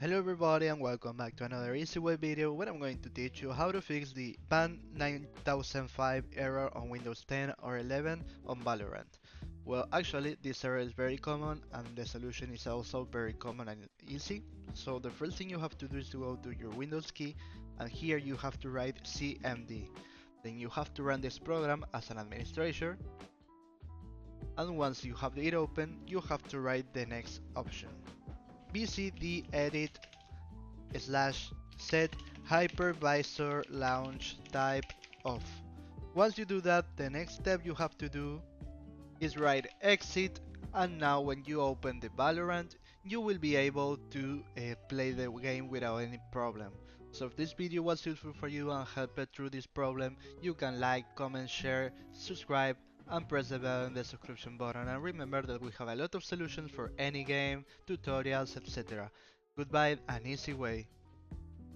Hello everybody and welcome back to another easy way video where I'm going to teach you how to fix the ban 9005 error on Windows 10 or 11 on Valorant. Well, actually this error is very common and the solution is also very common and easy. So the first thing you have to do is to go to your Windows key and here you have to write CMD. Then you have to run this program as an administrator, and once you have it open you have to write the next option: bcd edit slash set hypervisor launch type off. Once you do that, the next step you have to do is write exit, and now when you open the Valorant, you will be able to play the game without any problem. So if this video was useful for you and helped through this problem, you can like, comment, share, subscribe, and press the bell and the subscription button. And remember that we have a lot of solutions for any game, tutorials, etc. Goodbye and easy way.